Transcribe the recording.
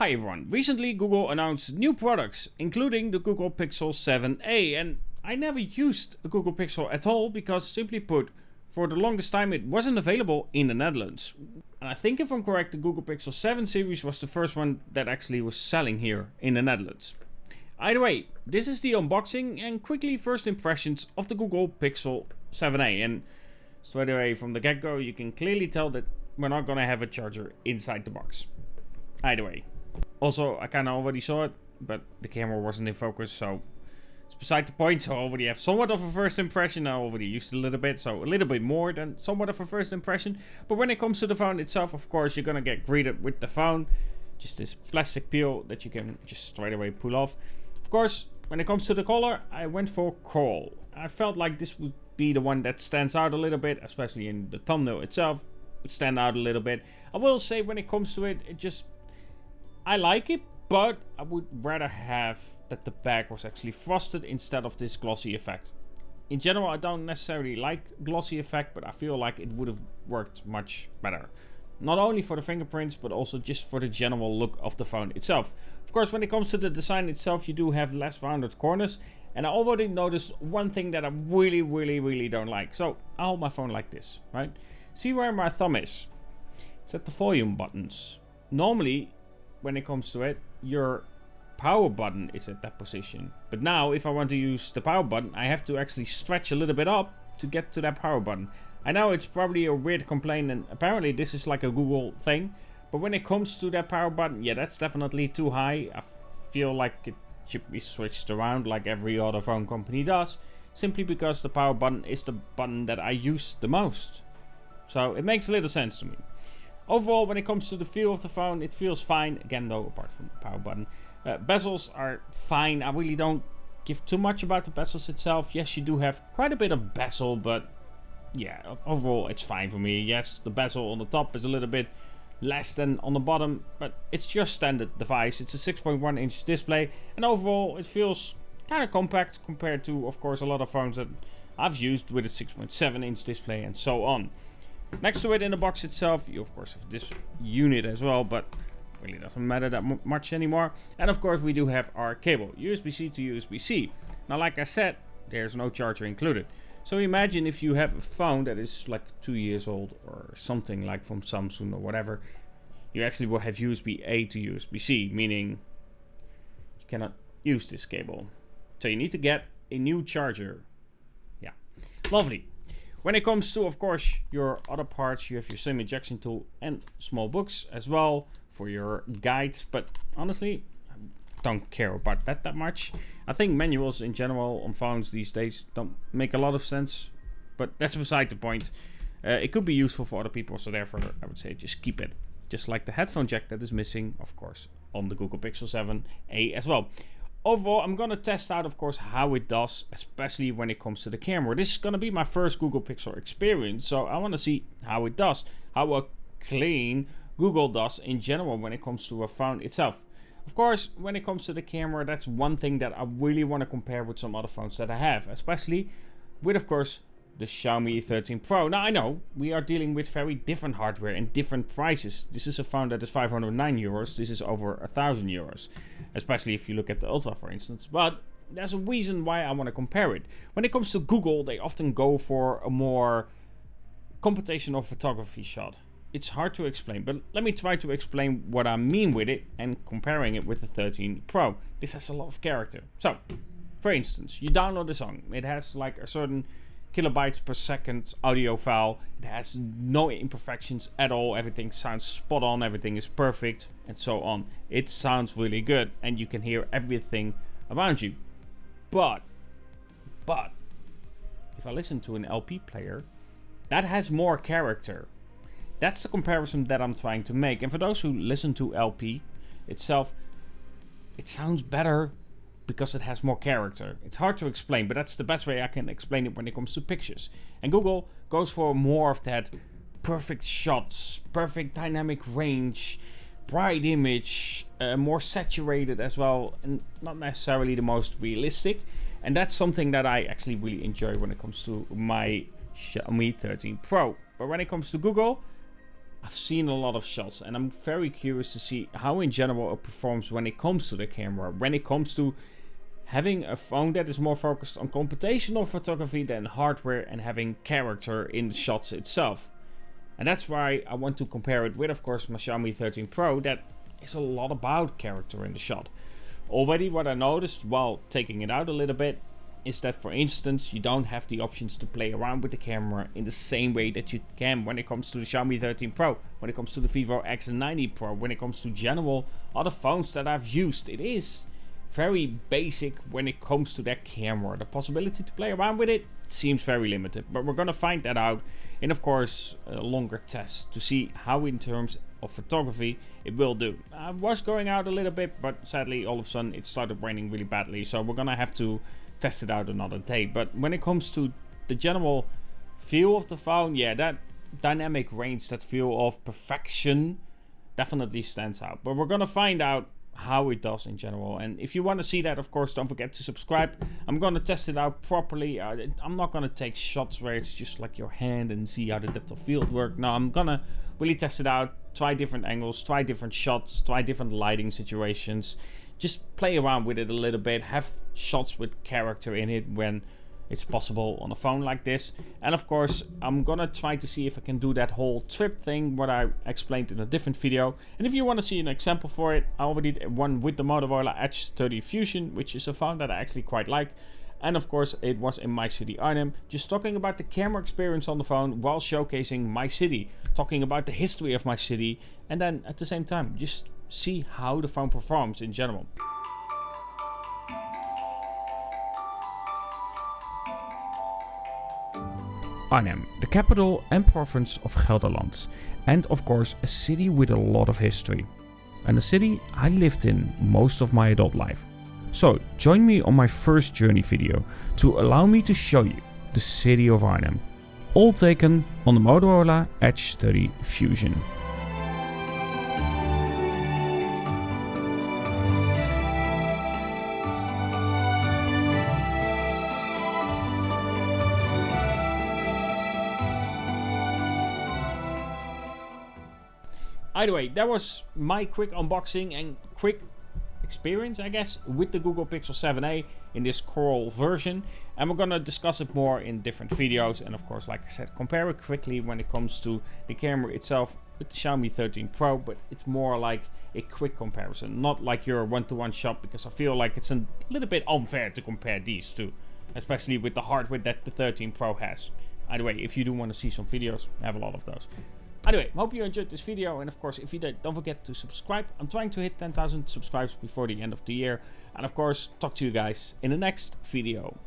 Hi everyone, recently Google announced new products, including the Google Pixel 7a, and I never used a Google Pixel at all because, simply put, for the longest time it wasn't available in the Netherlands. And I think if I'm correct, the Google Pixel 7 series was the first one that actually was selling here in the Netherlands. Either way, this is the unboxing and quickly first impressions of the Google Pixel 7a, and straight away from the get-go you can clearly tell that we're not gonna have a charger inside the box. Either way. Also, I kinda already saw it, but the camera wasn't in focus, so it's beside the point. So I already have somewhat of a first impression. I already used it a little bit, so a little bit more than somewhat of a first impression. But when it comes to the phone itself, of course, you're gonna get greeted with the phone. Just this plastic peel that you can just straight away pull off. Of course, when it comes to the color, I went for coral. I felt like this would be the one that stands out a little bit, especially in the thumbnail itself. Would stand out a little bit. I will say when it comes to it, I like it, but I would rather have that the back was actually frosted instead of this glossy effect. In general, I don't necessarily like glossy effect, but I feel like it would have worked much better. Not only for the fingerprints, but also just for the general look of the phone itself. Of course, when it comes to the design itself, you do have less rounded corners. And I already noticed one thing that I really don't like. So I hold my phone like this, right? See where my thumb is? It's at the volume buttons. Normally, when it comes to it, your power button is at that position. But now, if I want to use the power button, I have to actually stretch a little bit up to get to that power button. I know it's probably a weird complaint, and apparently this is like a Google thing. But when it comes to that power button, yeah, that's definitely too high. I feel like it should be switched around like every other phone company does. Simply because the power button is the button that I use the most. So it makes a little sense to me. Overall, when it comes to the feel of the phone, it feels fine. Again though, apart from the power button. Bezels are fine. I really don't give too much about the bezels itself. Yes, you do have quite a bit of bezel, but yeah, overall it's fine for me. Yes, the bezel on the top is a little bit less than on the bottom, but it's just standard device. It's a 6.1 inch display, and overall it feels kind of compact compared to, of course, a lot of phones that I've used with a 6.7 inch display and so on. Next to it in the box itself, you of course have this unit as well, but really doesn't matter that much anymore. And of course we do have our cable, USB-C to USB-C. Now, like I said, there's no charger included. So imagine if you have a phone that is like 2 years old or something like from Samsung or whatever, you actually will have USB-A to USB-C, meaning you cannot use this cable. So you need to get a new charger. Yeah, lovely. When it comes to, of course, your other parts, you have your SIM ejection tool and small books as well for your guides. But honestly, I don't care about that much. I think manuals in general on phones these days don't make a lot of sense. But that's beside the point. It could be useful for other people, so therefore I would say just keep it. Just like the headphone jack that is missing, of course, on the Google Pixel 7a as well. Overall, I'm going to test out, of course, how it does, especially when it comes to the camera. This is going to be my first Google Pixel experience, so I want to see how it does, how clean Google does in general when it comes to a phone itself. Of course, when it comes to the camera, that's one thing that I really want to compare with some other phones that I have, especially with, of course, the Xiaomi 13 Pro. Now, I know we are dealing with very different hardware and different prices. This is a phone that is 509 euros. This is over 1,000 euros. Especially if you look at the Ultra, for instance. But there's a reason why I want to compare it. When it comes to Google, they often go for a more computational photography shot. It's hard to explain, but let me try to explain what I mean with it and comparing it with the 13 Pro. This has a lot of character. So, for instance, you download a song. It has like a certain kilobytes per second audio file. It has no imperfections at all. Everything sounds spot on. Everything is perfect and so on. It sounds really good and you can hear everything around you. But if I listen to an LP player, that has more character. That's the comparison that I'm trying to make. And for those who listen to LP itself, it sounds better because it has more character. It's hard to explain, but that's the best way I can explain it when it comes to pictures. And Google goes for more of that perfect shots, perfect dynamic range, bright image, more saturated as well, and not necessarily the most realistic. And that's something that I actually really enjoy when it comes to my Xiaomi 13 Pro. But when it comes to Google, I've seen a lot of shots and I'm very curious to see how in general it performs when it comes to the camera, when it comes to having a phone that is more focused on computational photography than hardware and having character in the shots itself. And that's why I want to compare it with, of course, my Xiaomi 13 Pro that is a lot about character in the shot. Already what I noticed while taking it out a little bit is that, for instance, you don't have the options to play around with the camera in the same way that you can when it comes to the Xiaomi 13 Pro, when it comes to the Vivo X90 Pro, when it comes to general other phones that I've used. It is very basic when it comes to that camera. The possibility to play around with it seems very limited, but we're gonna find that out in, of course, a longer test to see how in terms of photography it will do. I was going out a little bit, but sadly all of a sudden it started raining really badly, so we're gonna have to test it out another day. But when it comes to the general feel of the phone, yeah, that dynamic range, that feel of perfection definitely stands out. But we're gonna find out how it does in general, and if you want to see that, of course, don't forget to subscribe. I'm gonna test it out properly. I'm not gonna take shots where it's just like your hand and see how the depth of field work. No, I'm gonna really test it out, try different angles, try different shots, try different lighting situations, just play around with it a little bit, have shots with character in it when it's possible on a phone like this. And of course, I'm gonna try to see if I can do that whole trip thing, what I explained in a different video. And if you want to see an example for it, I already did one with the Motorola Edge 30 Fusion, which is a phone that I actually quite like. And of course, it was in my city Arnhem, just talking about the camera experience on the phone while showcasing my city, talking about the history of my city, and then at the same time, just see how the phone performs in general. Arnhem, the capital and province of Gelderland, and of course a city with a lot of history, and a city I lived in most of my adult life. So join me on my first journey video to allow me to show you the city of Arnhem, all taken on the Motorola Edge 30 Fusion. Either way, that was my quick unboxing and quick experience, I guess, with the Google Pixel 7a in this Coral version. And we're gonna discuss it more in different videos. And of course, like I said, compare it quickly when it comes to the camera itself with the Xiaomi 13 Pro. But it's more like a quick comparison, not like your one-to-one shop, because I feel like it's a little bit unfair to compare these two, especially with the hardware that the 13 Pro has. Either way, if you do want to see some videos, I have a lot of those. Anyway, hope you enjoyed this video, and of course, if you did, don't forget to subscribe. I'm trying to hit 10,000 subscribers before the end of the year, and of course, talk to you guys in the next video.